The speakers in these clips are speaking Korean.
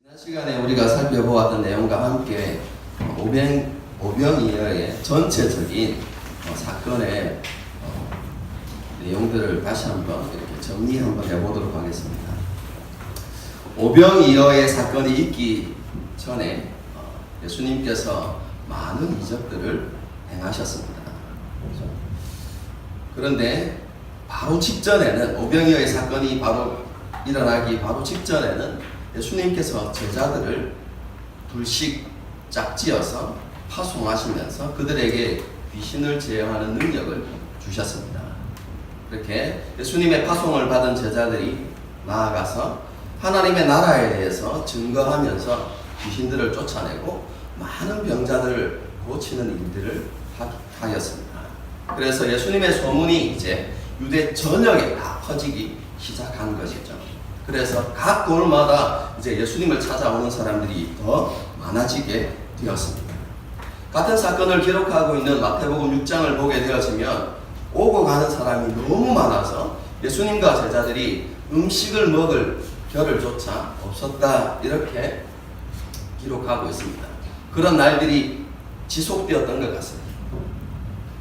지난 시간에 우리가 살펴보았던 내용과 함께 오병이어의 전체적인 사건의 내용들을 다시 한번 이렇게 정리 한번 해보도록 하겠습니다. 오병이어의 사건이 있기 전에 예수님께서 많은 이적들을 행하셨습니다. 그런데 바로 직전에는 오병이어의 사건이 바로 일어나기 바로 직전에는 예수님께서 제자들을 둘씩 짝지어서 파송하시면서 그들에게 귀신을 제어하는 능력을 주셨습니다. 그렇게 예수님의 파송을 받은 제자들이 나아가서 하나님의 나라에 대해서 증거하면서 귀신들을 쫓아내고 많은 병자들을 고치는 일들을 하였습니다. 그래서 예수님의 소문이 이제 유대 전역에 다 퍼지기 시작한 것이죠. 그래서 각 돌마다 이제 예수님을 찾아오는 사람들이 더 많아지게 되었습니다. 같은 사건을 기록하고 있는 마태복음 6장을 보게 되어지면 오고 가는 사람이 너무 많아서 예수님과 제자들이 음식을 먹을 겨를조차 없었다, 이렇게 기록하고 있습니다. 그런 날들이 지속되었던 것 같습니다.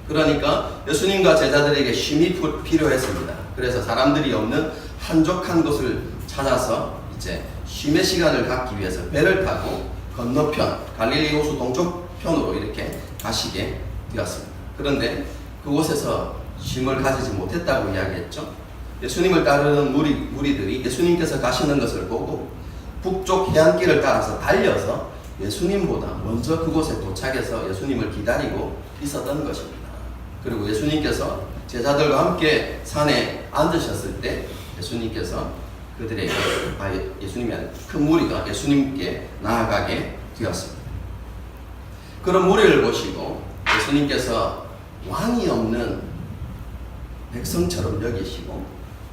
그러니까 예수님과 제자들에게 쉼이 필요했습니다. 그래서 사람들이 없는 한적한 곳을 찾아서 이제 쉼의 시간을 갖기 위해서 배를 타고 건너편 갈릴리 호수 동쪽 편으로 이렇게 가시게 되었습니다. 그런데 그곳에서 쉼을 가지지 못했다고 이야기했죠. 예수님을 따르는 무리들이 예수님께서 가시는 것을 보고 북쪽 해안길을 따라서 달려서 예수님보다 먼저 그곳에 도착해서 예수님을 기다리고 있었던 것입니다. 그리고 예수님께서 제자들과 함께 산에 앉으셨을 때 예수님께서 그들에게 예수님이 아니라 큰 무리가 예수님께 나아가게 되었습니다. 그런 무리를 보시고 예수님께서 왕이 없는 백성처럼 여기시고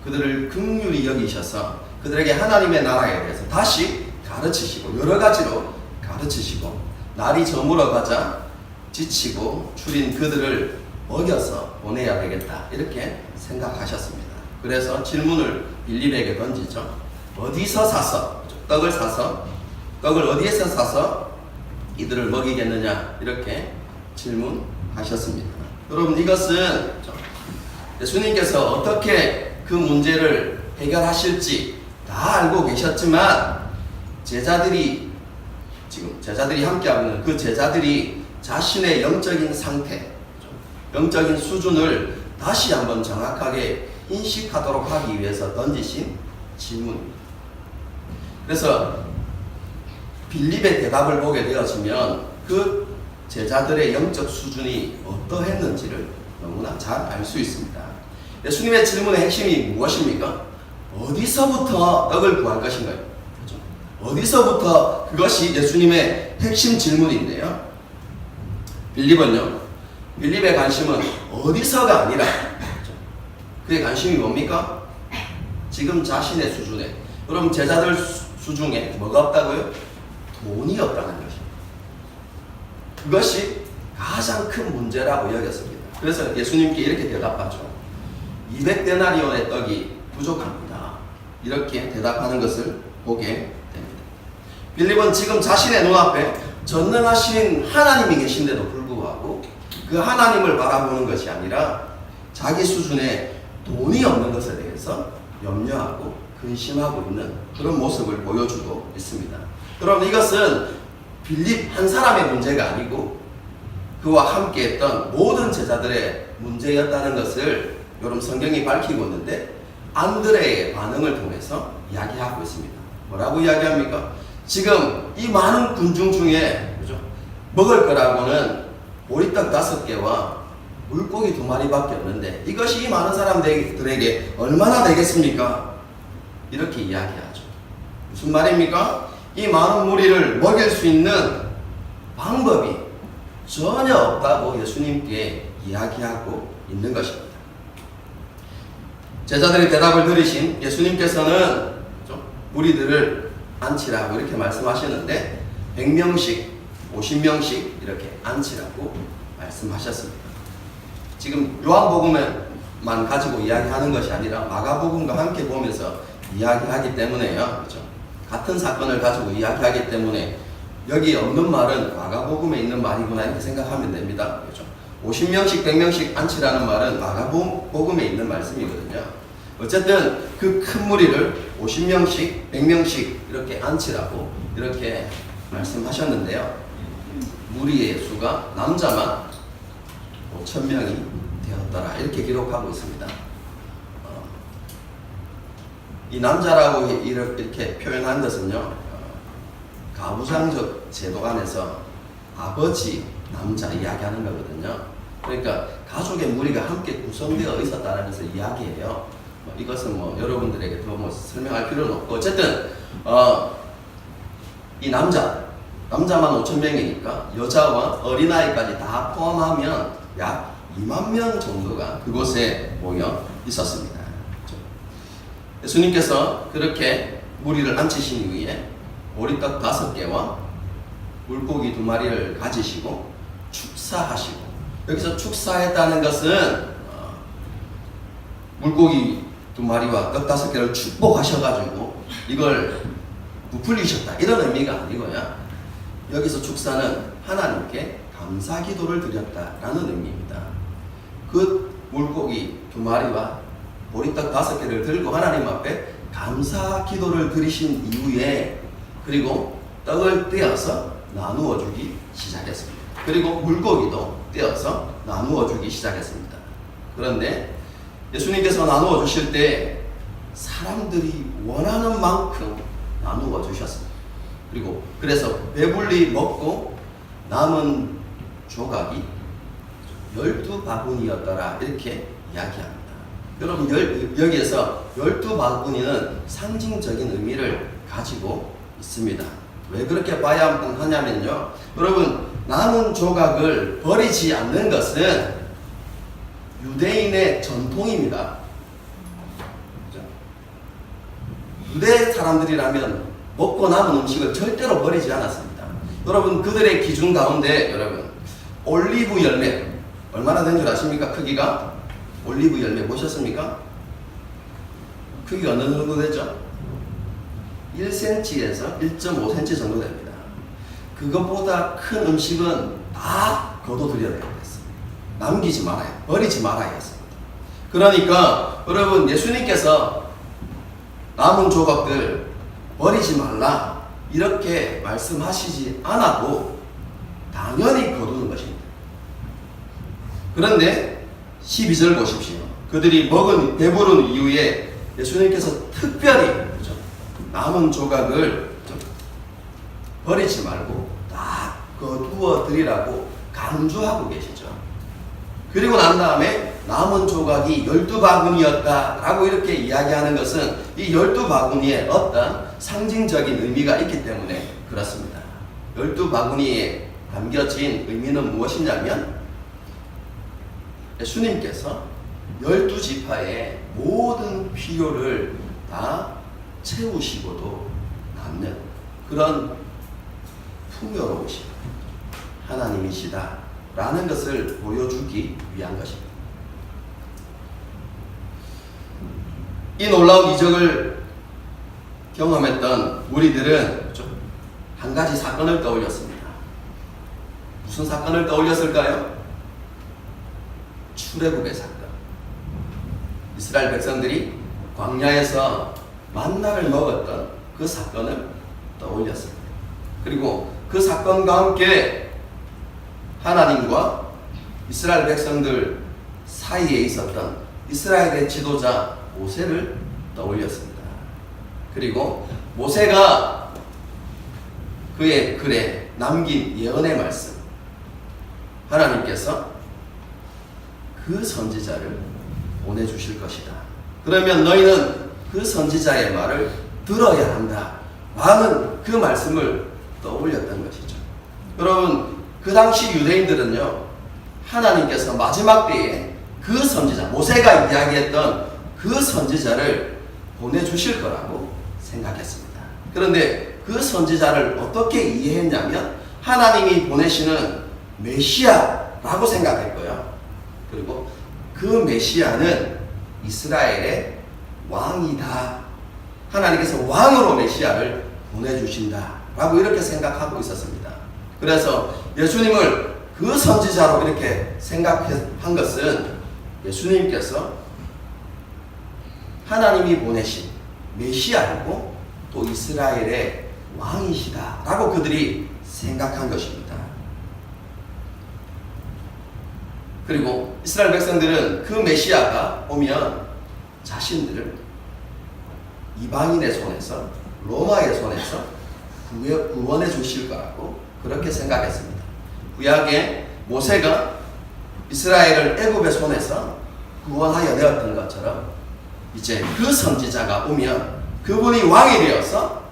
그들을 긍휼히 여기셔서 그들에게 하나님의 나라에 대해서 다시 가르치시고 여러 가지로 가르치시고 날이 저물어 가자 지치고 줄인 그들을 먹여서 보내야 되겠다, 이렇게 생각하셨습니다. 그래서 질문을 빌립에게 던지죠. 어디서 사서 떡을 어디에서 사서 이들을 먹이겠느냐, 이렇게 질문하셨습니다. 여러분, 이것은 예수님께서 어떻게 그 문제를 해결하실지 다 알고 계셨지만 제자들이 함께하고 있는 그 제자들이 자신의 영적인 상태, 영적인 수준을 다시 한번 정확하게 인식하도록 하기 위해서 던지신 질문입니다. 그래서 빌립의 대답을 보게 되어지면 그 제자들의 영적 수준이 어떠했는지를 너무나 잘 알 수 있습니다. 예수님의 질문의 핵심이 무엇입니까? 어디서부터 떡을 구할 것인가요? 그렇죠? 어디서부터, 그것이 예수님의 핵심 질문인데요. 빌립의 관심은 어디서가 아니라, 그의 관심이 뭡니까? 지금 자신의 수준에, 그럼 제자들 수중에 뭐가 없다고요? 돈이 없다는 것입니다. 그것이 가장 큰 문제라고 여겼습니다. 그래서 예수님께 이렇게 대답하죠. 200데나리온의 떡이 부족합니다. 이렇게 대답하는 것을 보게 됩니다. 빌립은 지금 자신의 눈앞에 전능하신 하나님이 계신데도 불구하고 그 하나님을 바라보는 것이 아니라 자기 수준에 돈이 없는 것에 대해서 염려하고 근심하고 있는 그런 모습을 보여주고 있습니다. 여러분, 이것은 빌립 한 사람의 문제가 아니고 그와 함께 했던 모든 제자들의 문제였다는 것을 여러분 성경이 밝히고 있는데 안드레의 반응을 통해서 이야기하고 있습니다. 뭐라고 이야기합니까? 지금 이 많은 군중 중에, 그죠? 먹을 거라고는 보리떡 5개와 물고기 2마리밖에 없는데 이것이 이 많은 사람들에게 얼마나 되겠습니까? 이렇게 이야기하죠. 무슨 말입니까? 이 많은 무리를 먹일 수 있는 방법이 전혀 없다고 예수님께 이야기하고 있는 것입니다. 제자들의 대답을 들으신 예수님께서는 무리들을 앉히라고 이렇게 말씀하시는데 100명씩 50명씩 이렇게 앉히라고 말씀하셨습니다. 지금 요한복음만 가지고 이야기하는 것이 아니라 마가복음과 함께 보면서 이야기하기 때문에요. 그렇죠? 같은 사건을 가지고 이야기하기 때문에 여기 없는 말은 마가복음에 있는 말이구나 이렇게 생각하면 됩니다. 그렇죠? 50명씩 100명씩 안치라는 말은 마가복음에 있는 말씀이거든요. 어쨌든 그 큰 무리를 50명씩 100명씩 이렇게 안치라고 이렇게 말씀하셨는데요. 무리의 수가 남자만 5,000명이 되었더라 이렇게 기록하고 있습니다. 이 남자라고 이렇게 표현한 것은요, 가부장적 제도 안에서 아버지 남자 이야기하는 거거든요. 그러니까 가족의 무리가 함께 구성되어 있었다는 것을 이야기해요. 이것은 여러분들에게 더 설명할 필요는 없고, 어쨌든 이 남자만 5,000명이니까 여자와 어린아이까지 다 포함하면 약 2만 명 정도가 그곳에 모여 있었습니다. 예수님께서 그렇게 무리를 앉히신 이후에 보리떡 5개와 물고기 2마리를 가지시고 축사하시고, 여기서 축사했다는 것은 물고기 2마리와 떡 5개를 축복하셔가지고 이걸 부풀리셨다 이런 의미가 아니고요. 여기서 축사는 하나님께 감사 기도를 드렸다라는 의미입니다. 그 물고기 2마리와 보리떡 5개를 들고 하나님 앞에 감사 기도를 드리신 이후에, 그리고 떡을 떼어서 나누어 주기 시작했습니다. 그리고 물고기도 떼어서 나누어 주기 시작했습니다. 그런데 예수님께서 나누어 주실 때 사람들이 원하는 만큼 나누어 주셨습니다. 그리고 그래서 배불리 먹고 남은 조각이 12바구니였더라 이렇게 이야기합니다. 여러분 여기에서 12바구니는 상징적인 의미를 가지고 있습니다. 왜 그렇게 봐야 하냐면요, 여러분 남은 조각을 버리지 않는 것은 유대인의 전통입니다. 유대 사람들이라면 먹고 남은 음식을 절대로 버리지 않았습니다. 여러분 그들의 기준 가운데 여러분 올리브 열매 얼마나 된 줄 아십니까? 크기가 올리브 열매 보셨습니까? 크기가 어느 정도 되죠? 1cm에서 1.5cm 정도 됩니다. 그것보다 큰 음식은 다 거둬들여야 되겠습니다. 남기지 말아요. 버리지 말아야겠습니다. 그러니까 여러분 예수님께서 남은 조각들 버리지 말라 이렇게 말씀하시지 않아도 당연히 거두는 것입니다. 그런데 12절 보십시오. 그들이 배부른 이후에 예수님께서 특별히 남은 조각을 버리지 말고 다 거두어 드리라고 강조하고 계시죠. 그리고 난 다음에 남은 조각이 12바구니였다라고 이렇게 이야기하는 것은 이 12바구니에 어떤 상징적인 의미가 있기 때문에 그렇습니다. 12바구니에 담겨진 의미는 무엇이냐면 예수님께서 12지파의 모든 필요를 다 채우시고도 남는 그런 풍요로우신 하나님이시다 라는 것을 보여주기 위한 것입니다. 이 놀라운 이적을 경험했던 무리들은 한 가지 사건을 떠올렸습니다. 무슨 사건을 떠올렸을까요? 출애굽의 사건. 이스라엘 백성들이 광야에서 만나를 먹었던 그 사건을 떠올렸습니다. 그리고 그 사건과 함께 하나님과 이스라엘 백성들 사이에 있었던 이스라엘의 지도자 모세를 떠올렸습니다. 그리고 모세가 그의 글에 남긴 예언의 말씀, 하나님께서 그 선지자를 보내주실 것이다. 그러면 너희는 그 선지자의 말을 들어야 한다 라는 그 말씀을 떠올렸던 것이죠. 여러분 그 당시 유대인들은요, 하나님께서 마지막 때에 그 선지자, 모세가 이야기했던 그 선지자를 보내주실 거라고 생각했습니다. 그런데 그 선지자를 어떻게 이해했냐면 하나님이 보내시는 메시아라고 생각했고요. 그리고 그 메시아는 이스라엘의 왕이다. 하나님께서 왕으로 메시아를 보내주신다라고 이렇게 생각하고 있었습니다. 그래서 예수님을 그 선지자로 이렇게 생각한 것은 예수님께서 하나님이 보내신 메시아이고 또 이스라엘의 왕이시다라고 그들이 생각한 것입니다. 그리고 이스라엘 백성들은 그 메시아가 오면 자신들을 이방인의 손에서, 로마의 손에서 구원해 주실 거라고 그렇게 생각했습니다. 구약에 모세가 이스라엘을 애굽의 손에서 구원하여 내었던 것처럼 이제 그 선지자가 오면 그분이 왕이 되어서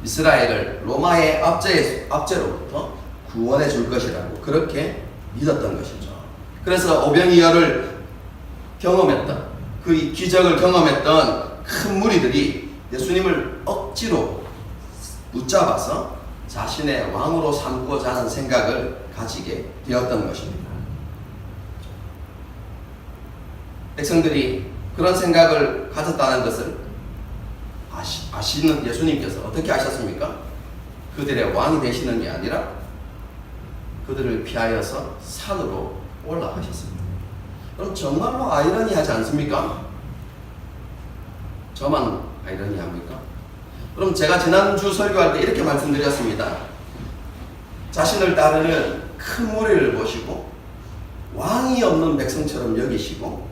이스라엘을 로마의 압제로부터 구원해 줄 것이라고 그렇게 믿었던 것이죠. 그래서 오병이어를 경험했던, 그 기적을 경험했던 큰 무리들이 예수님을 억지로 붙잡아서 자신의 왕으로 삼고자 하는 생각을 가지게 되었던 것입니다. 백성들이 그런 생각을 가졌다는 것을 아시는 예수님께서 어떻게 아셨습니까? 그들의 왕이 되시는 게 아니라 그들을 피하여서 산으로 올라가셨습니다. 그럼 정말로 아이러니하지 않습니까? 저만 아이러니합니까? 그럼 제가 지난주 설교할 때 이렇게 말씀드렸습니다. 자신을 따르는 큰 무리를 보시고 왕이 없는 백성처럼 여기시고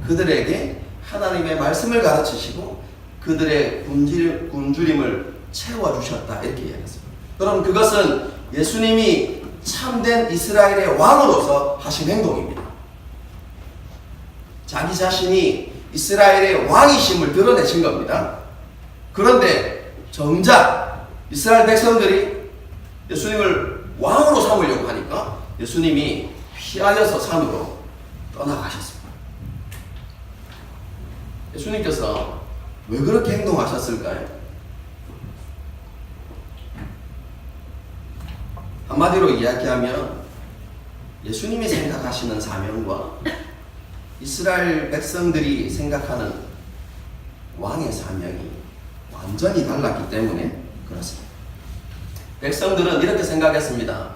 그들에게 하나님의 말씀을 가르치시고 그들의 굶주림을 채워주셨다 이렇게 이야기했습니다. 그럼 그것은 예수님이 참된 이스라엘의 왕으로서 하신 행동입니다. 자기 자신이 이스라엘의 왕이심을 드러내신 겁니다. 그런데 정작 이스라엘 백성들이 예수님을 왕으로 삼으려고 하니까 예수님이 피하여서 산으로 떠나가셨습니다. 예수님께서 왜 그렇게 행동하셨을까요? 한마디로 이야기하면 예수님이 생각하시는 사명과 이스라엘 백성들이 생각하는 왕의 사명이 완전히 달랐기 때문에 그렇습니다. 백성들은 이렇게 생각했습니다.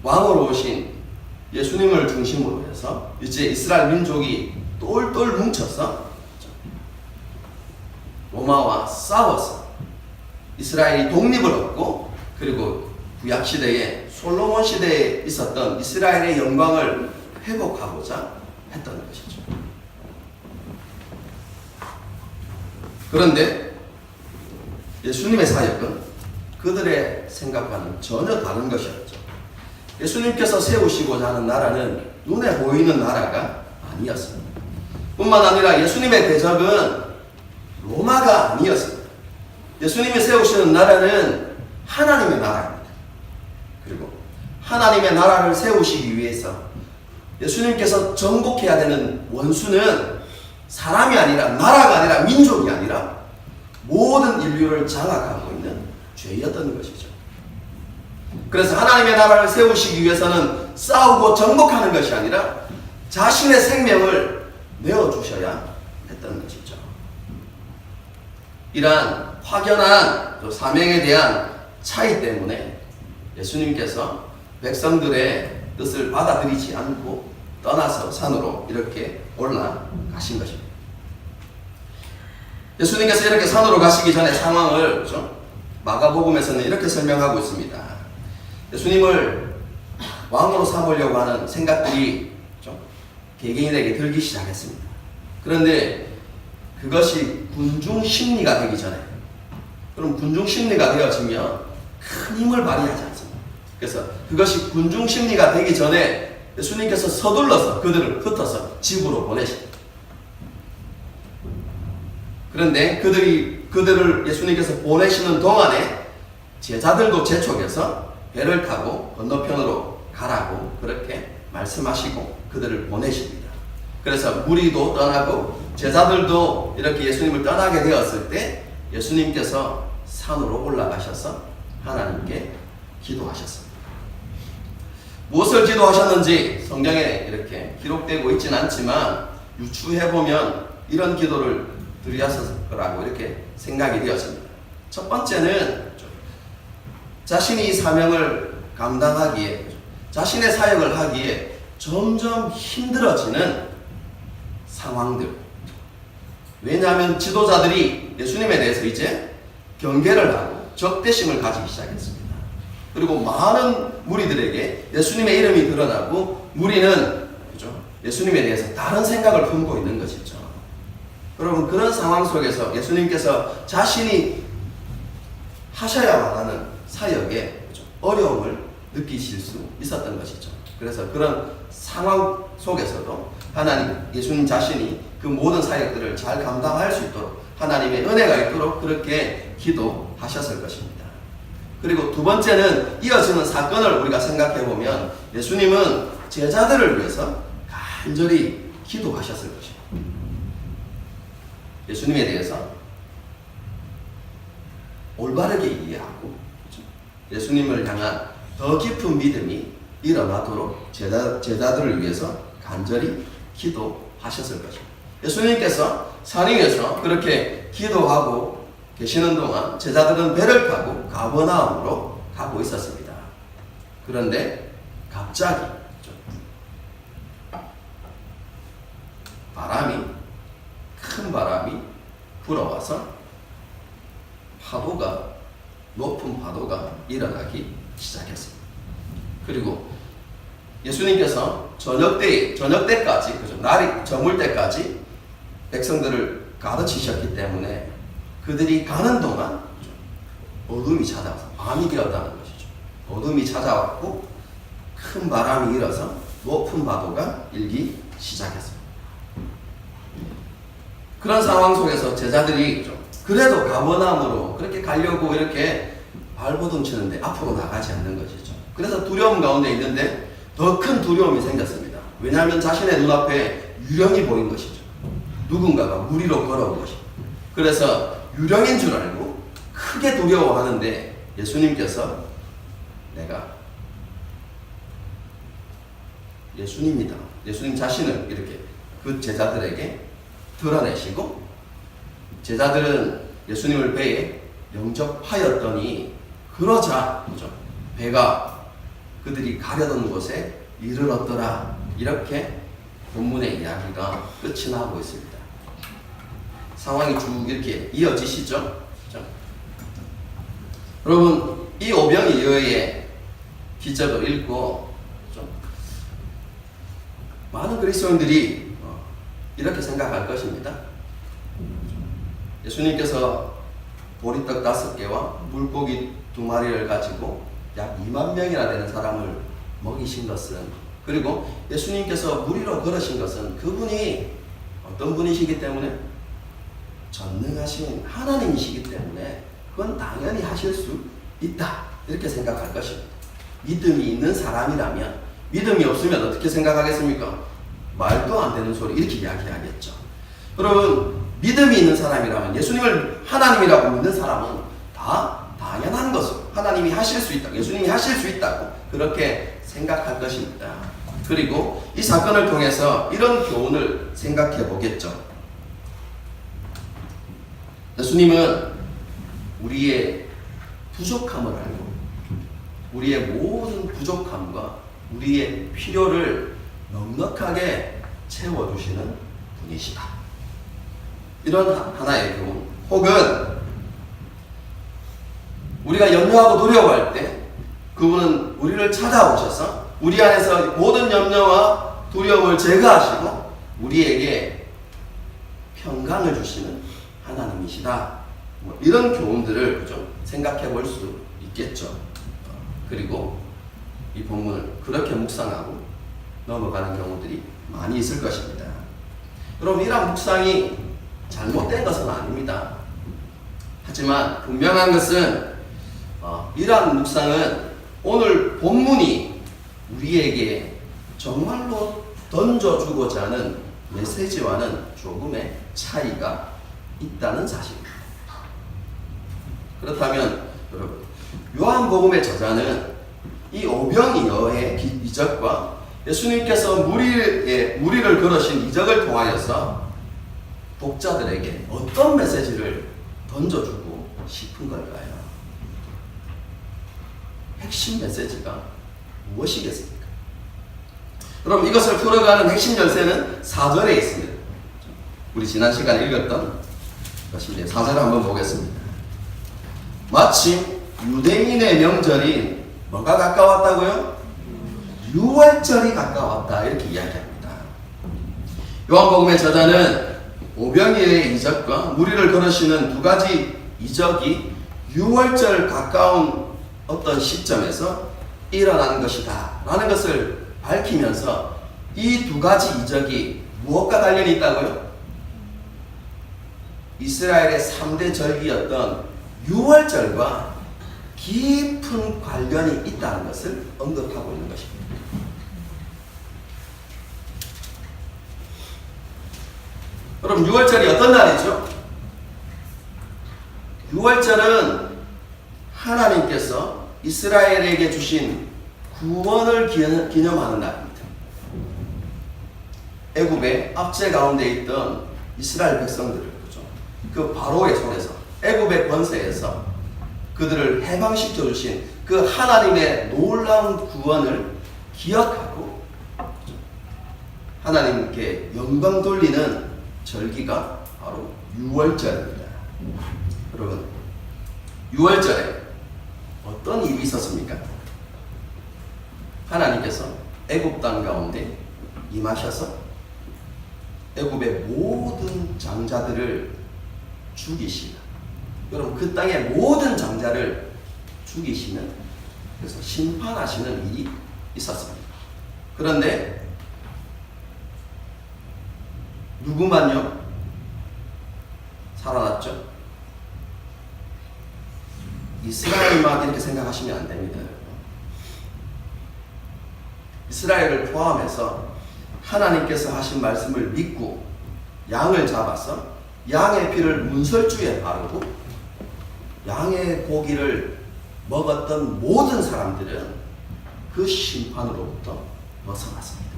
왕으로 오신 예수님을 중심으로 해서 이제 이스라엘 민족이 똘똘 뭉쳐서 로마와 싸워서 이스라엘이 독립을 얻고 그리고 구약시대에 솔로몬 시대에 있었던 이스라엘의 영광을 회복하고자 했던 것이죠. 그런데 예수님의 사역은 그들의 생각과는 전혀 다른 것이었죠. 예수님께서 세우시고자 하는 나라는 눈에 보이는 나라가 아니었습니다. 뿐만 아니라 예수님의 대적은 로마가 아니었습니다. 예수님이 세우시는 나라는 하나님의 나라입니다. 그리고 하나님의 나라를 세우시기 위해서 예수님께서 정복해야 되는 원수는 사람이 아니라 나라가 아니라 민족이 아니라 모든 인류를 장악하고 있는 죄였던 것이죠. 그래서 하나님의 나라를 세우시기 위해서는 싸우고 정복하는 것이 아니라 자신의 생명을 내어주셔야 했던 것이죠. 이러한 확연한 사명에 대한 차이 때문에 예수님께서 백성들의 뜻을 받아들이지 않고 떠나서 산으로 이렇게 올라가신 것입니다. 예수님께서 이렇게 산으로 가시기 전에 상황을 마가복음에서는 이렇게 설명하고 있습니다. 예수님을 왕으로 삼으려고 하는 생각들이 개개인에게 들기 시작했습니다. 그런데 그것이 군중 심리가 되기 전에, 그럼 군중 심리가 되어지면 큰 힘을 발휘하지 않습니다. 그래서 그것이 군중 심리가 되기 전에 예수님께서 서둘러서 그들을 흩어서 집으로 보내십니다. 그런데 그들을 예수님께서 보내시는 동안에 제자들도 재촉해서 배를 타고 건너편으로 가라고 그렇게 말씀하시고 그들을 보내십니다. 그래서 무리도 떠나고 제자들도 이렇게 예수님을 떠나게 되었을 때 예수님께서 산으로 올라가셔서 하나님께 기도하셨습니다. 무엇을 기도하셨는지 성경에 이렇게 기록되고 있지는 않지만 유추해보면 이런 기도를 그리하셨을 거라고 이렇게 생각이 되었습니다. 첫 번째는 자신이 사명을 감당하기에, 자신의 사역을 하기에 점점 힘들어지는 상황들. 왜냐하면 지도자들이 예수님에 대해서 이제 경계를 하고 적대심을 가지기 시작했습니다. 그리고 많은 무리들에게 예수님의 이름이 드러나고 무리는 예수님에 대해서 다른 생각을 품고 있는 것이죠. 여러분, 그런 상황 속에서 예수님께서 자신이 하셔야만 하는 사역에 어려움을 느끼실 수 있었던 것이죠. 그래서 그런 상황 속에서도 하나님, 예수님 자신이 그 모든 사역들을 잘 감당할 수 있도록 하나님의 은혜가 있도록 그렇게 기도하셨을 것입니다. 그리고 두 번째는 이어지는 사건을 우리가 생각해 보면 예수님은 제자들을 위해서 간절히 기도하셨을 것입니다. 예수님에 대해서 올바르게 이해하고 예수님을 향한 더 깊은 믿음이 일어나도록 제자들을 위해서 간절히 기도하셨을 것입니다. 예수님께서 산위에서 그렇게 기도하고 계시는 동안 제자들은 배를 타고 가버나움으로 가고 있었습니다. 그런데 갑자기 큰 바람이 불어와서 높은 파도가 일어나기 시작했습니다. 그리고 예수님께서 저녁 때까지, 날이 저물 때까지 백성들을 가르치셨기 때문에 그들이 가는 동안 어둠이 찾아와서 밤이 되었다는 것이죠. 어둠이 찾아왔고 큰 바람이 일어서 높은 파도가 일기 시작했습니다. 그런 상황 속에서 제자들이 그래도 가버나움으로 그렇게 가려고 이렇게 발버둥 치는데 앞으로 나가지 않는 것이죠. 그래서 두려움 가운데 있는데 더 큰 두려움이 생겼습니다. 왜냐하면 자신의 눈앞에 유령이 보인 것이죠. 누군가가 무리로 걸어온 것이죠. 그래서 유령인 줄 알고 크게 두려워하는데 예수님께서 내가 예수님이다. 예수님 자신을 이렇게 그 제자들에게 드러내시고 제자들은 예수님을 배에 영접하였더니 그러자 배가 그들이 가려던 곳에 이르렀더라. 이렇게 본문의 이야기가 끝이 나고 있습니다. 상황이 쭉 이렇게 이어지시죠? 여러분, 이 오병이어의 기적을 읽고 많은 그리스도인들이 이렇게 생각할 것입니다. 예수님께서 보리떡 5개와 물고기 2마리를 가지고 약 2만 명이나 되는 사람을 먹이신 것은, 그리고 예수님께서 무리로 걸으신 것은 그분이 어떤 분이시기 때문에 전능하신 하나님이시기 때문에 그건 당연히 하실 수 있다. 이렇게 생각할 것입니다. 믿음이 있는 사람이라면, 믿음이 없으면 어떻게 생각하겠습니까? 말도 안 되는 소리 이렇게 이야기하겠죠. 여러분, 믿음이 있는 사람이라면, 예수님을 하나님이라고 믿는 사람은 다 당연한 것으로 하나님이 하실 수 있다, 예수님이 하실 수 있다고 그렇게 생각할 것입니다. 그리고 이 사건을 통해서 이런 교훈을 생각해 보겠죠. 예수님은 우리의 부족함을 알고 우리의 모든 부족함과 우리의 필요를 넉넉하게 채워주시는 분이시다. 이런 하나의 교훈, 혹은 우리가 염려하고 두려워할 때 그분은 우리를 찾아오셔서 우리 안에서 모든 염려와 두려움을 제거하시고 우리에게 평강을 주시는 하나님이시다. 이런 교훈들을 생각해 볼 수 있겠죠. 그리고 이 본문을 그렇게 묵상하고 넘어가는 경우들이 많이 있을 것입니다. 여러분, 이러한 묵상이 잘못된 것은 아닙니다. 하지만 분명한 것은 이러한 묵상은 오늘 본문이 우리에게 정말로 던져주고자 하는 메시지와는 조금의 차이가 있다는 사실입니다. 그렇다면 여러분, 요한복음의 저자는 이 오병이어의 이적과 예수님께서 무리를 걸으신 이적을 통하여서 독자들에게 어떤 메시지를 던져주고 싶은 걸까요? 핵심 메시지가 무엇이겠습니까? 그럼 이것을 풀어가는 핵심 열쇠는 4절에 있습니다. 우리 지난 시간에 읽었던 것입니다. 4절을 한번 보겠습니다. 마침 유대인의 명절인 뭐가 가까웠다고요? 유월절이 가까웠다, 이렇게 이야기합니다. 요한복음의 저자는 오병이어의 이적과 무리를 거르시는 두 가지 이적이 유월절 가까운 어떤 시점에서 일어난 것이다 라는 것을 밝히면서 이 두 가지 이적이 무엇과 관련이 있다고요? 이스라엘의 3대 절기였던 유월절과 깊은 관련이 있다는 것을 언급하고 있는 것입니다. 그럼 유월절이 어떤 날이죠? 유월절은 하나님께서 이스라엘에게 주신 구원을 기념하는 날입니다. 애굽의 압제 가운데 있던 이스라엘 백성들을, 그죠? 그 바로의 손에서, 애굽의 권세에서 그들을 해방시켜 주신 그 하나님의 놀라운 구원을 기억하고 하나님께 영광 돌리는 절기가 바로 유월절입니다. 여러분, 유월절에 어떤 일이 있었습니까? 하나님께서 애굽 땅 가운데 임하셔서 애굽의 모든 장자들을 죽이시는, 여러분 그 땅의 모든 장자를 죽이시는, 그래서 심판하시는 일이 있었습니다. 그런데 누구만요? 살아났죠? 이스라엘만 이렇게 생각하시면 안 됩니다. 이스라엘을 포함해서 하나님께서 하신 말씀을 믿고 양을 잡아서 양의 피를 문설주에 바르고 양의 고기를 먹었던 모든 사람들은 그 심판으로부터 벗어났습니다.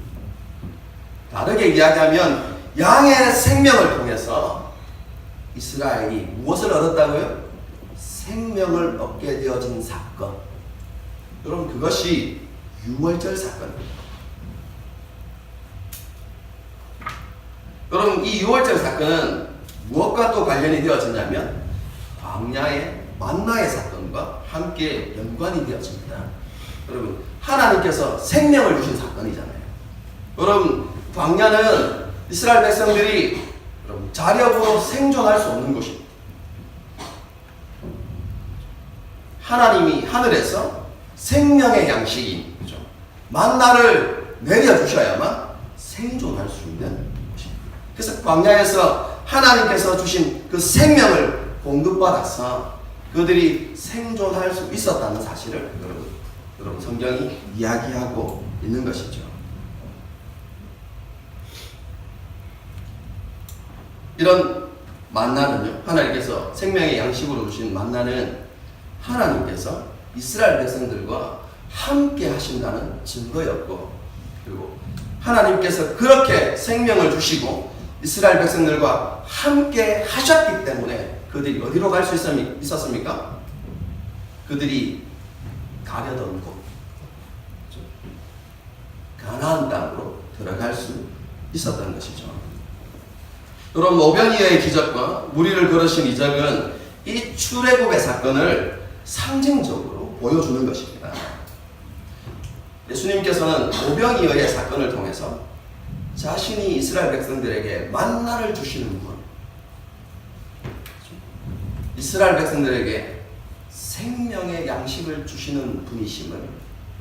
다르게 이야기하면 양의 생명을 통해서 이스라엘이 무엇을 얻었다고요? 생명을 얻게 되어진 사건. 여러분, 그것이 유월절 사건입니다. 여러분, 이 유월절 사건은 무엇과 또 관련이 되어지냐면 광야의 만나의 사건과 함께 연관이 되어집니다. 여러분, 하나님께서 생명을 주신 사건이잖아요. 여러분, 광야는 이스라엘 백성들이 자력으로 생존할 수 없는 곳입니다. 하나님이 하늘에서 생명의 양식인, 그죠? 만나를 내려주셔야만 생존할 수 있는 곳입니다. 그래서 광야에서 하나님께서 주신 그 생명을 공급받아서 그들이 생존할 수 있었다는 사실을 여러분 성경이 이야기하고 있는 것이죠. 이런 만나는요, 하나님께서 생명의 양식으로 주신 만나는 하나님께서 이스라엘 백성들과 함께 하신다는 증거였고, 그리고 하나님께서 그렇게 생명을 주시고 이스라엘 백성들과 함께 하셨기 때문에 그들이 어디로 갈 수 있었습니까? 그들이 가려던 곳, 가나안 땅으로 들어갈 수 있었던 것이죠. 여러분, 오병이어의 기적과 무리를 거르신 이적은 이 출애굽의 사건을 상징적으로 보여주는 것입니다. 예수님께서는 오병이어의 사건을 통해서 자신이 이스라엘 백성들에게 만나를 주시는 분, 이스라엘 백성들에게 생명의 양식을 주시는 분이심을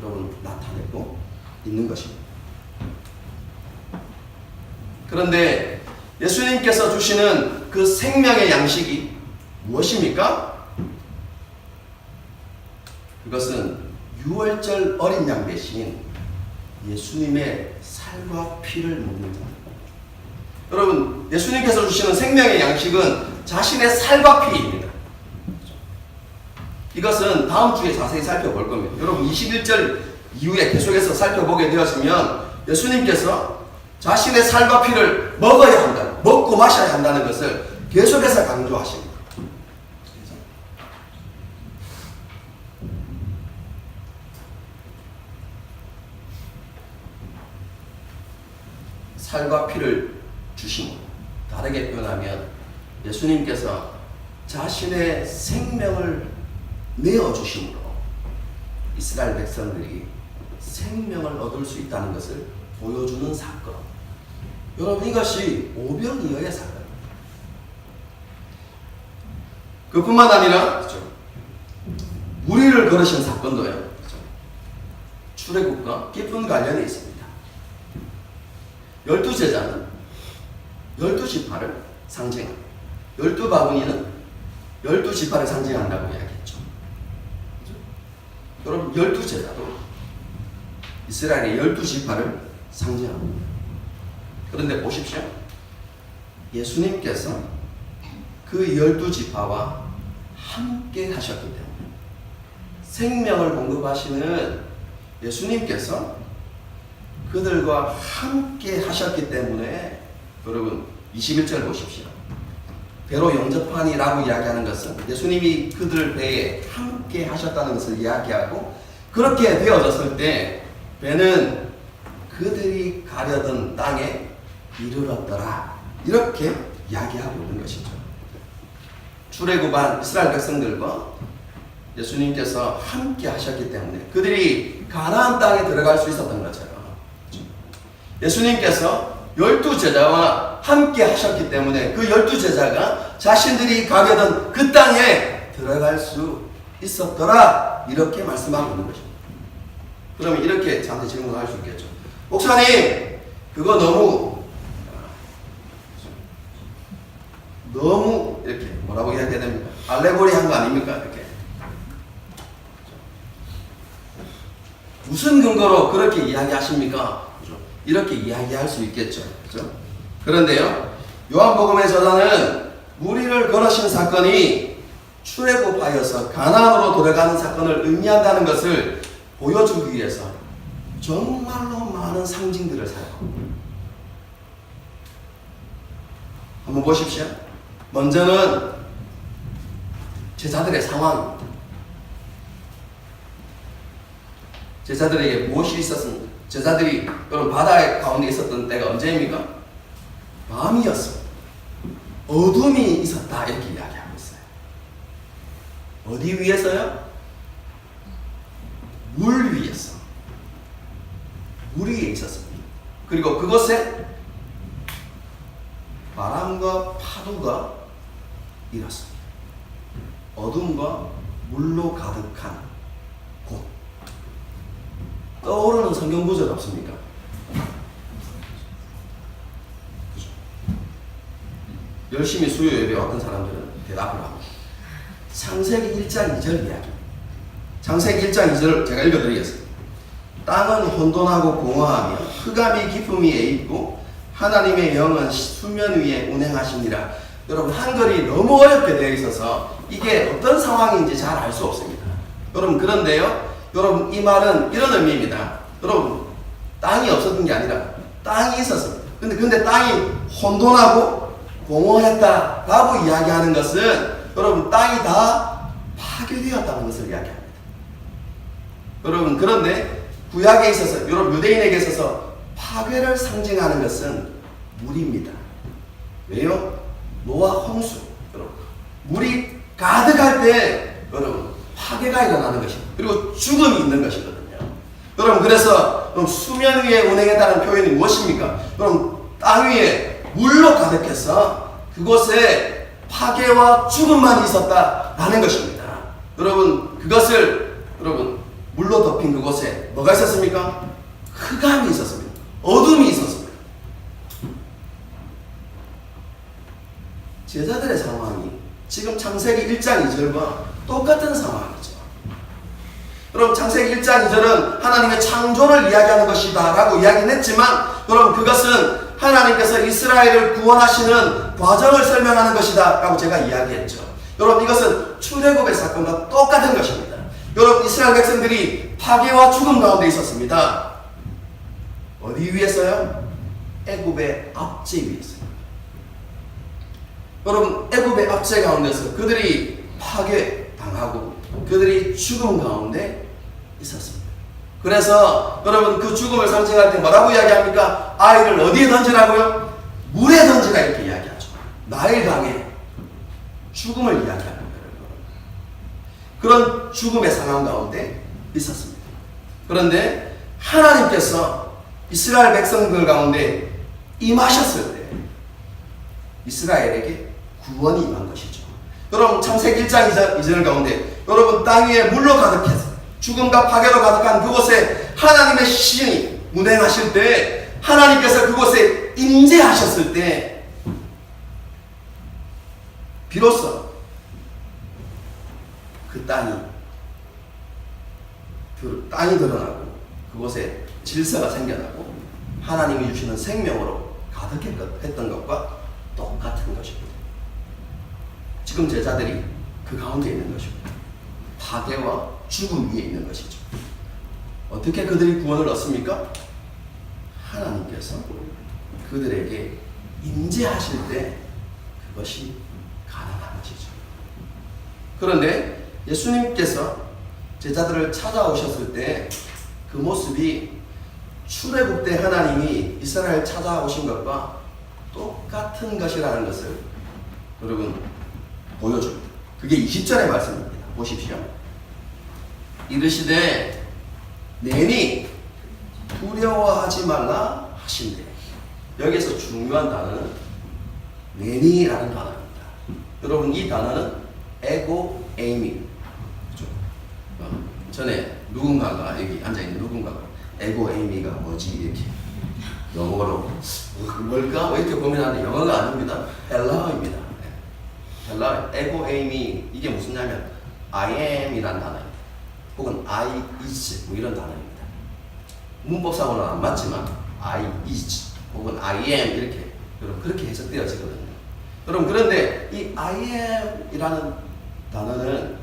여러분 나타내고 있는 것입니다. 그런데 예수님께서 주시는 그 생명의 양식이 무엇입니까? 그것은 유월절 어린 양 대신 예수님의 살과 피를 먹는 자. 여러분, 예수님께서 주시는 생명의 양식은 자신의 살과 피입니다. 이것은 다음 주에 자세히 살펴볼 겁니다. 여러분, 21절 이후에 계속해서 살펴보게 되었으면 예수님께서 자신의 살과 피를 먹어야 한다, 먹고 먹고 마셔야 한다는 것을 계속해서 강조하십니다. 살과 피를 주심으로, 다르게 표현하면 예수님께서 자신의 생명을 내어주심으로 이스라엘 백성들이 생명을 얻을 수 있다는 것을 보여주는 사건. 여러분, 이것이 오병이어의 사건입니다. 그뿐만 아니라 그렇죠? 무리를 걸으신 사건도요. 그렇죠? 출애굽과 깊은 관련이 있습니다. 12제자는 12지파를 상징합니다. 12바구니는 12지파를 상징한다고 이야기했죠. 그렇죠? 여러분, 12제자도 이스라엘의 12지파를 상징합니다. 그런데 보십시오. 예수님께서 그 12지파와 함께 하셨기 때문에, 생명을 공급하시는 예수님께서 그들과 함께 하셨기 때문에, 여러분 21절 보십시오. 배로 영접하니라고 이야기하는 것은 예수님이 그들 배에 함께 하셨다는 것을 이야기하고, 그렇게 되어졌을 때 배는 그들이 가려던 땅에 이르렀더라, 이렇게 이야기하고 있는 것이죠. 출애굽한 이스라엘 백성들과 예수님께서 함께 하셨기 때문에 그들이 가나안 땅에 들어갈 수 있었던 것처럼, 예수님께서 12제자와 함께 하셨기 때문에 그 12제자가 자신들이 가려던 그 땅에 들어갈 수 있었더라, 이렇게 말씀하고 있는 것입니다. 그러면 이렇게 저한테 질문할 수 있겠죠. 목사님, 그거 너무 이렇게 뭐라고 이야기해야 됩니까? 알레고리 한 거 아닙니까? 이렇게. 무슨 근거로 그렇게 이야기하십니까? 그렇죠? 이렇게 이야기할 수 있겠죠. 그렇죠? 그런데요, 요한복음의 저자는 무리를 걸으신 사건이 출애굽하여서 가나안으로 들어가는 사건을 의미한다는 것을 보여주기 위해서 정말로 많은 상징들을 사용합니다. 한번 보십시오. 먼저는 제자들의 상황입니다. 제자들에게 무엇이 있었습니까? 제자들이 여러분 바다 가운데 있었던 때가 언제입니까? 밤이었습니다. 어둠이 있었다, 이렇게 이야기하고 있어요. 어디 위에서요? 물 위에서. 물 위에 있었습니다. 그리고 그곳에 바람과 파도가 일었습니다. 어둠과 물로 가득한 곳. 떠오르는 성경 구절 없습니까? 그죠? 열심히 수요 예배 왔던 사람들은 대답을 합니다. 창세기 1장 2절 이야기. 창세기 1장 2절을 제가 읽어드리겠습니다. 땅은 혼돈하고 공허하며 흑암이 깊음이 있고 하나님의 영은 수면 위에 운행하시니라. 여러분, 한글이 너무 어렵게 되어 있어서 이게 어떤 상황인지 잘 알 수 없습니다. 여러분, 그런데요, 여러분, 이 말은 이런 의미입니다. 여러분, 땅이 없었던 게 아니라 땅이 있었습니다. 근데 땅이 혼돈하고 공허했다라고 이야기하는 것은, 여러분, 땅이 다 파괴되었다는 것을 이야기합니다. 여러분, 그런데 구약에 있어서, 여러분, 유대인에게 있어서 파괴를 상징하는 것은 물입니다. 왜요? 노아 홍수. 여러분, 물이 가득할 때 여러분 파괴가 일어나는 것입니다. 그리고 죽음이 있는 것이거든요. 여러분, 그래서 수면 위에 운행했다는 표현이 무엇입니까? 여러분, 땅 위에 물로 가득해서 그곳에 파괴와 죽음만 있었다라는 것입니다. 여러분, 그것을 여러분 물로 덮인 그곳에 뭐가 있었습니까? 흑암이 있었습니다. 어둠이 있었습니다. 제자들의 상황이 지금 창세기 1장 2절과 똑같은 상황이죠. 여러분, 창세기 1장 2절은 하나님의 창조를 이야기하는 것이다 라고 이야기는 했지만, 여러분, 그것은 하나님께서 이스라엘을 구원하시는 과정을 설명하는 것이다 라고 제가 이야기했죠. 여러분, 이것은 출애굽의 사건과 똑같은 것입니다. 여러분, 이스라엘 백성들이 파괴와 죽음 가운데 있었습니다. 어디 위에서요? 애굽의 앞제 위에서요. 여러분 애굽의 압제 가운데서 그들이 파괴당하고 그들이 죽음 가운데 있었습니다. 그래서 여러분 그 죽음을 상징할 때 뭐라고 이야기합니까? 아이를 어디에 던지라고요? 물에 던지라 이렇게 이야기하죠. 나일강에 죽음을 이야기하는 거예요. 그런 죽음의 상황 가운데 있었습니다. 그런데 하나님께서 이스라엘 백성들 가운데 임하셨을 때 이스라엘에게 구원이 임한 것이죠. 여러분 창세기 1장 2절 가운데 여러분 땅 위에 물로 가득해서 죽음과 파괴로 가득한 그곳에 하나님의 신이 운행하실 때 하나님께서 그곳에 임재하셨을 때 비로소 그 땅이 드러나고 그곳에 질서가 생겨나고 하나님이 주시는 생명으로 가득했던 것과 똑같은 것입니다. 지금 제자들이 그 가운데 있는 것입니다. 파괴와 죽음 위에 있는 것이죠. 어떻게 그들이 구원을 얻습니까? 하나님께서 그들에게 임재하실 때 그것이 가능한 것이죠. 그런데 예수님께서 제자들을 찾아오셨을 때 그 모습이 출애굽 때 하나님이 이스라엘 찾아오신 것과 똑같은 것이라는 것을 여러분 보여줍니다. 그게 20절의 말씀입니다. 보십시오. 이르시되 내니 두려워하지 말라 하신대. 여기서 중요한 단어는 내니라는 단어입니다. 여러분 이 단어는 에고 에이미. 전에 누군가가 여기 앉아있는 누군가가 에고 에이미가 뭐지 이렇게 영어로 뭘까 이렇게 고민하는데 영어가 아닙니다. 헬라어입니다. 헬라어 에고 에이미 이게 무슨냐면 I am이라는 단어입니다. 혹은 I is 뭐 이런 단어입니다. 문법상으로는 안 맞지만 I is 혹은 I am 이렇게 여러분 그렇게 해석되어지거든요. 여러분 그런데 이 I am이라는 단어는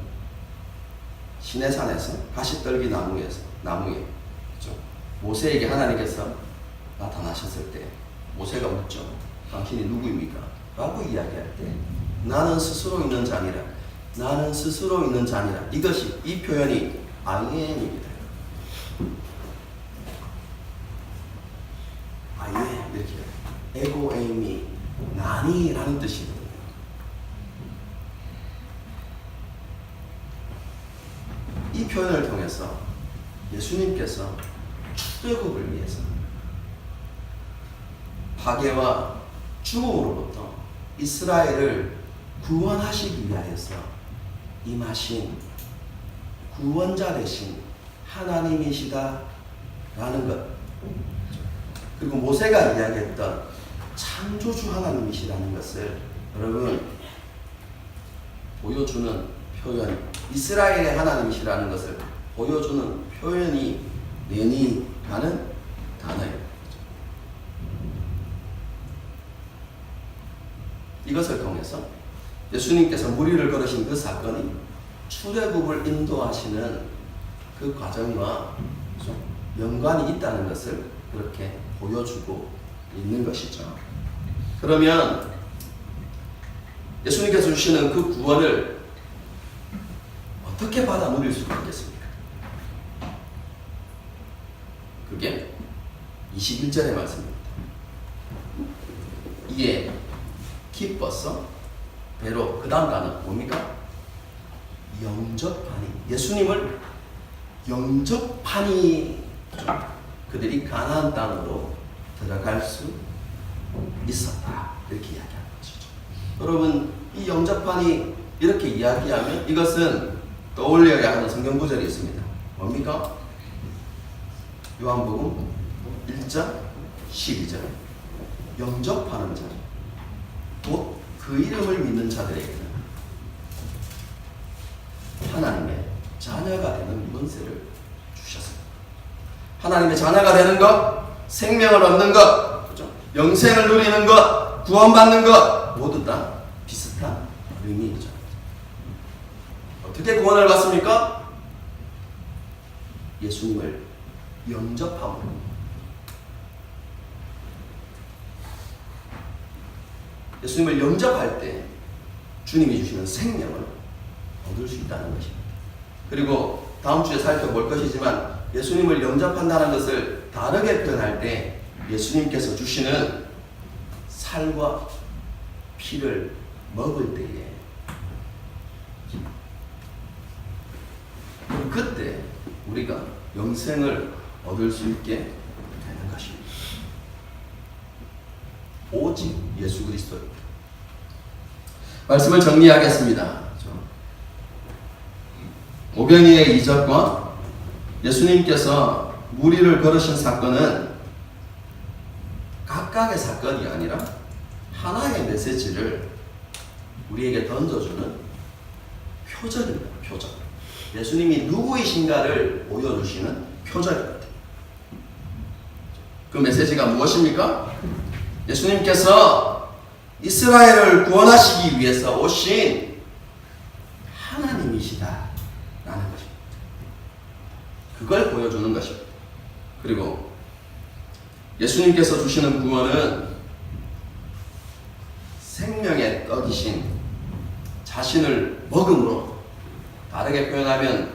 시내산에서 가시떨기 나무에 그렇죠? 모세에게 하나님께서 나타나셨을 때 모세가 묻죠. 당신이 누구입니까? 라고 이야기할 때 나는 스스로 있는 자니라. 나는 스스로 있는 자니라. 이것이 이 표현이 I am입니다. I am 이렇게 에고 에이미 나니라는 뜻이거든요. 이 표현을 통해서 예수님께서 출애굽을 위해서 파괴와 죽음으로부터 이스라엘을 구원하시기 위하여서 임하신 구원자 되신 하나님이시다라는 것, 그리고 모세가 이야기했던 창조주 하나님이시라는 것을 여러분 보여주는 표현, 이스라엘의 하나님이시라는 것을 보여주는 표현이 내니라는 단어예요. 이것을 통해서 예수님께서 무리를 걸으신 그 사건이 출애굽을 인도하시는 그 과정과 연관이 있다는 것을 그렇게 보여주고 있는 것이죠. 그러면 예수님께서 주시는 그 구원을 어떻게 받아 누릴 수가 있겠습니까? 그게 21절의 말씀입니다. 이에 기뻐서 배로 그 다음 단어 뭡니까? 영접하니. 예수님을 영접하니 그들이 가나안 땅으로 들어갈 수 있었다. 이렇게 이야기하는 것이죠. 여러분 이 영접하니 이렇게 이야기하면 이것은 떠올려야 하는 성경 구절이 있습니다. 뭡니까? 요한복음 1장 12절 영접하는 자 곧 그 이름을 믿는 자들에게는 하나님의 자녀가 되는 문세를 주셨습니다. 하나님의 자녀가 되는 것, 생명을 얻는 것, 그렇죠? 영생을 누리는 것, 구원받는 것 모두 다 비슷한 의미이죠. 어떻게 구원을 받습니까? 예수님을 영접함으로. 예수님을 영접할 때 주님이 주시는 생명을 얻을 수 있다는 것입니다. 그리고 다음 주에 살펴볼 것이지만 예수님을 영접한다는 것을 다르게 표현할 때 예수님께서 주시는 살과 피를 먹을 때에 그때 우리가 영생을 얻을 수 있게 되는 것입니다. 오직 예수 그리스도입니다. 말씀을 정리하겠습니다. 오병이의 이적과 예수님께서 무리를 걸으신 사건은 각각의 사건이 아니라 하나의 메시지를 우리에게 던져주는 표적입니다. 표적. 예수님이 누구이신가를 보여주시는 표적입니다. 그 메시지가 무엇입니까? 예수님께서 이스라엘을 구원하시기 위해서 오신 하나님이시다라는 것입니다. 그걸 보여주는 것입니다. 그리고 예수님께서 주시는 구원은 생명의 떡이신 자신을 먹음으로, 다르게 표현하면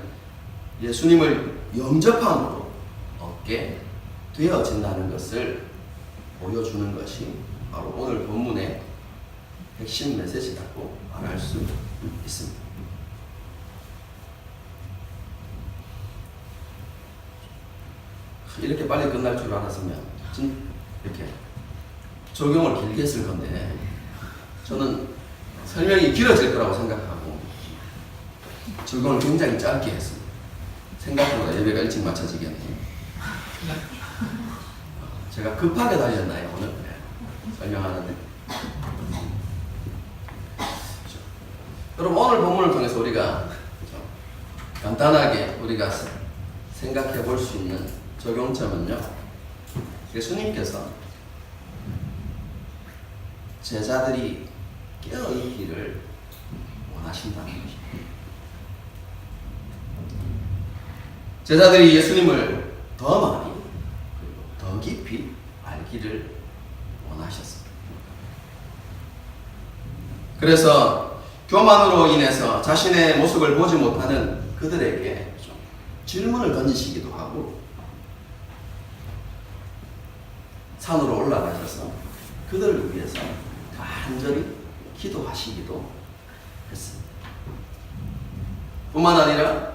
예수님을 영접함으로 얻게 되어진다는 것을 보여주는 것이 바로 오늘 본문의 핵심 메시지라고 말할 수 있습니다. 이렇게 빨리 끝날 줄 알았으면 이렇게 적용을 길게 했을 건데 저는 설명이 길어질 거라고 생각하고 적용을 굉장히 짧게 했습니다. 생각보다 예배가 일찍 마쳐지겠네요. 제가 급하게 달렸나요 오늘? 설명하는데. 여러분 오늘 본문을 통해서 우리가 간단하게 우리가 생각해 볼 수 있는 적용점은요, 예수님께서 제자들이 깨어있기를 원하신다는 것입니다. 제자들이 예수님을 더 많이 그리고 더 깊이 알기를 원하셨습니다. 그래서 교만으로 인해서 자신의 모습을 보지 못하는 그들에게 좀 질문을 던지시기도 하고 산으로 올라가셔서 그들을 위해서 간절히 기도하시기도 했습니다. 뿐만 아니라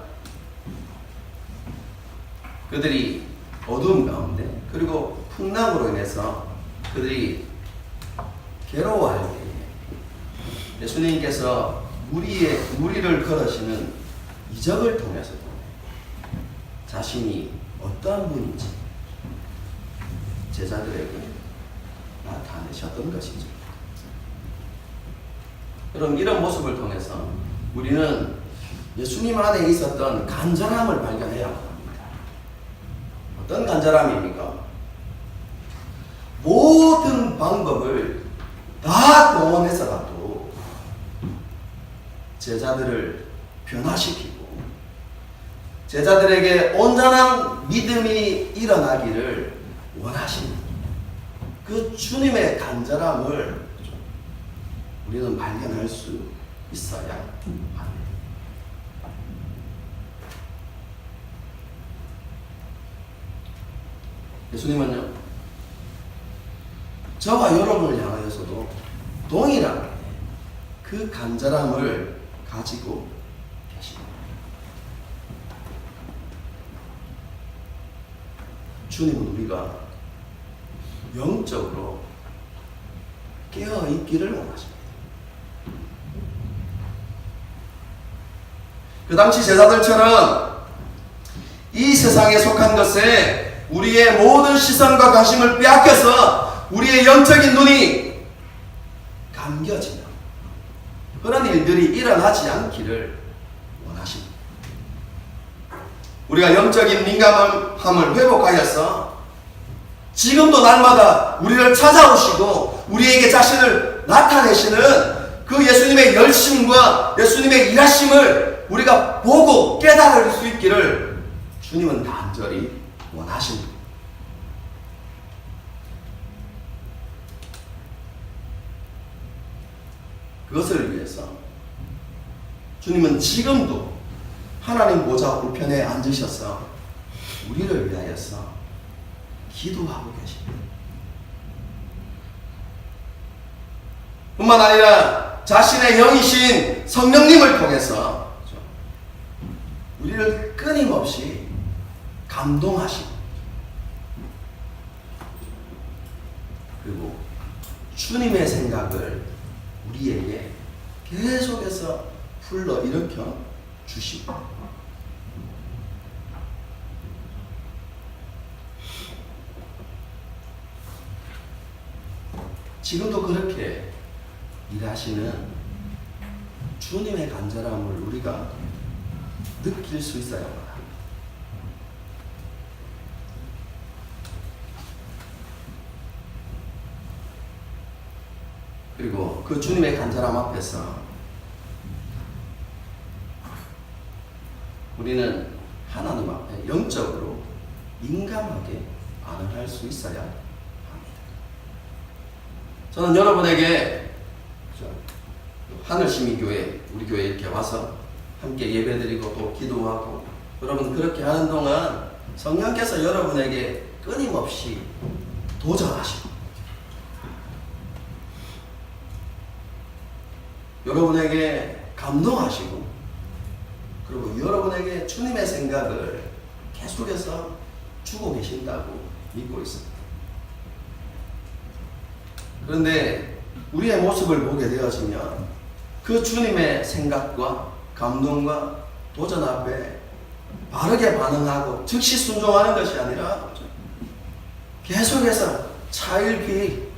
그들이 어두움 가운데 그리고 풍랑으로 인해서 그들이 괴로워할 때에 예수님께서 무리를 걸으시는 이적을 통해서도 자신이 어떠한 분인지 제자들에게 나타내셨던 것이죠. 그럼 이런 모습을 통해서 우리는 예수님 안에 있었던 간절함을 발견해야 합니다. 어떤 간절함입니까? 모든 방법을 다 동원해서라도 제자들을 변화시키고 제자들에게 온전한 믿음이 일어나기를 원하시는 그 주님의 간절함을 우리는 발견할 수 있어야 합니다. 예수님은요, 저와 여러분을 향하여서도 동일하게 그 간절함을 가지고 계십니다. 주님은 우리가 영적으로 깨어있기를 원하십니다. 그 당시 제자들처럼 이 세상에 속한 것에 우리의 모든 시선과 관심을 빼앗겨서 우리의 영적인 눈이 감겨지는 그런 일들이 일어나지 않기를 원하십니다. 우리가 영적인 민감함을 회복하여서 지금도 날마다 우리를 찾아오시고 우리에게 자신을 나타내시는 그 예수님의 열심과 예수님의 일하심을 우리가 보고 깨달을 수 있기를 주님은 간절히 원하십니다. 그것을 위해서 주님은 지금도 하나님 보좌 우편에 앉으셔서 우리를 위하여서 기도하고 계십니다. 뿐만 아니라 자신의 영이신 성령님을 통해서 우리를 끊임없이 감동하시고, 그리고 주님의 생각을 우리에게 계속해서 불러일으켜 주시고, 지금도 그렇게 일하시는 주님의 간절함을 우리가 느낄 수 있어야 합니다. 그리고 그 주님의 간절함 앞에서 우리는 하나님 앞에 영적으로 민감하게 반응할 수 있어야 합니다. 저는 여러분에게 하늘시민교회, 우리 교회 이렇게 와서 함께 예배드리고 또 기도하고, 여러분 그렇게 하는 동안 성령께서 여러분에게 끊임없이 도전하시고, 여러분에게 감동하시고, 그리고 여러분에게 주님의 생각을 계속해서 주고 계신다고 믿고 있습니다. 그런데 우리의 모습을 보게 되어지면 그 주님의 생각과 감동과 도전 앞에 바르게 반응하고 즉시 순종하는 것이 아니라 계속해서 차일피,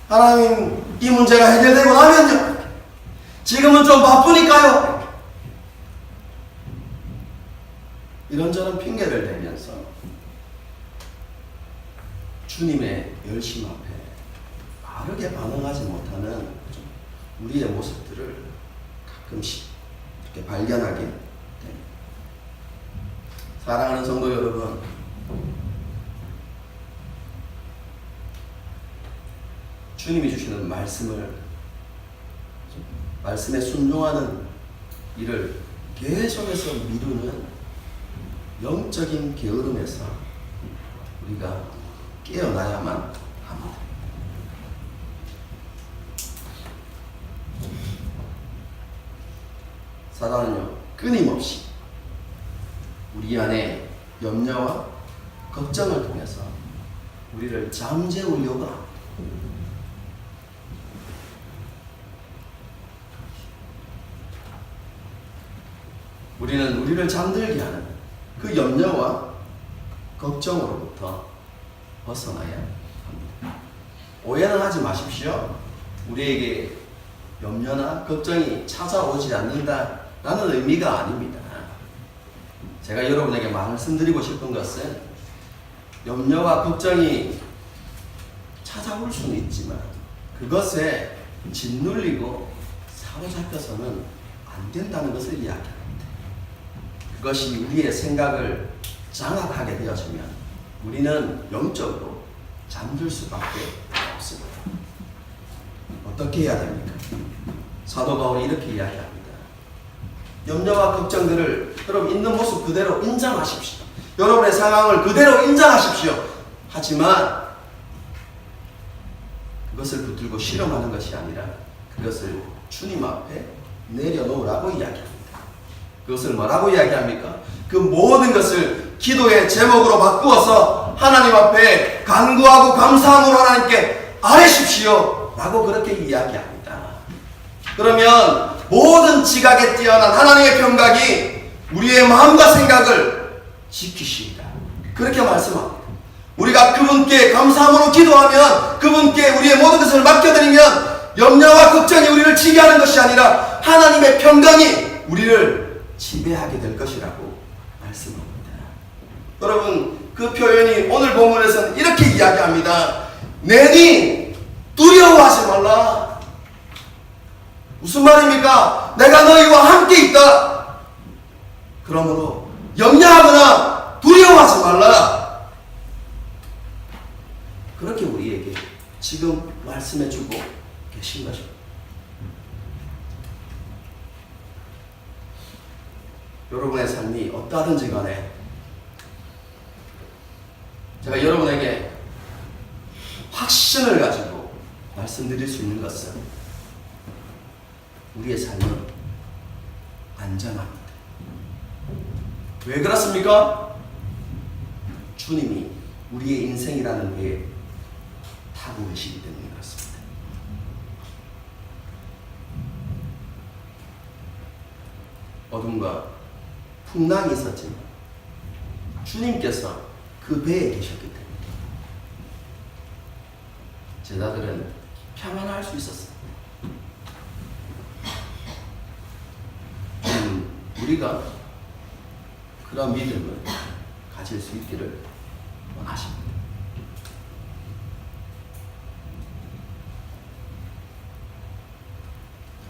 하나님 이 문제가 해결되고 나면요, 지금은 좀 바쁘니까요, 이런저런 핑계를 대면서 주님의 열심 앞에 바르게 반응하지 못하는 우리의 모습들을 가끔씩 이렇게 발견하게 됩니다. 사랑하는 성도 여러분, 주님이 주시는 말씀에 순종하는 일을 계속해서 미루는 영적인 게으름에서 우리가 깨어나야만 합니다. 사단은요, 끊임없이 우리 안에 염려와 걱정을 통해서 우리를 잠재우려고 합니다. 우리는 우리를 잠들게 하는 그 염려와 걱정으로부터 벗어나야 합니다. 오해는 하지 마십시오. 우리에게 염려나 걱정이 찾아오지 않는다라는 의미가 아닙니다. 제가 여러분에게 말씀드리고 싶은 것은, 염려와 걱정이 찾아올 수는 있지만 그것에 짓눌리고 사로잡혀서는 안 된다는 것을 이야기합니다. 그것이 우리의 생각을 장악하게 되어지면 우리는 영적으로 잠들 수밖에 없습니다. 어떻게 해야 됩니까? 사도 바울이 이렇게 이야기합니다. 염려와 걱정들을 여러분 있는 모습 그대로 인정하십시오. 여러분의 상황을 그대로 인정하십시오. 하지만 그것을 붙들고 실험하는 것이 아니라 그것을 주님 앞에 내려놓으라고 이야기합니다. 그것을 뭐라고 이야기합니까? 그 모든 것을 기도의 제목으로 바꾸어서 하나님 앞에 간구하고 감사함으로 하나님께 아뢰십시오 라고 그렇게 이야기합니다. 그러면 모든 지각에 뛰어난 하나님의 평각이 우리의 마음과 생각을 지키시리라, 그렇게 말씀합니다. 우리가 그분께 감사함으로 기도하면, 그분께 우리의 모든 것을 맡겨드리면 염려와 걱정이 우리를 지배하는 것이 아니라 하나님의 평강이 우리를 지배하게 될 것이라고 말씀합니다. 여러분, 그 표현이 오늘 본문에서는 이렇게 이야기합니다. 내니 두려워하지 말라. 무슨 말입니까? 내가 너희와 함께 있다. 그러므로 염려하거나 두려워하지 말라. 그렇게 우리에게 지금 말씀해주고 계신 것입니다. 여러분의 삶이 어떠하든지 간에 제가 여러분에게 확신을 가지고 말씀드릴 수 있는 것은 우리의 삶은 안전합니다. 왜 그렇습니까? 주님이 우리의 인생이라는 배에 타고 계시기 때문에 그렇습니다. 어둠과 풍랑이 있었지만 주님께서 그 배에 계셨기 때문에 제자들은 평안할 수 있었어요. 우리가 그런 믿음을 가질 수 있기를 원하십니다.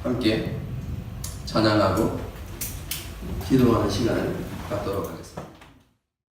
함께 찬양하고 기도하는 시간을 갖도록 하겠습니다.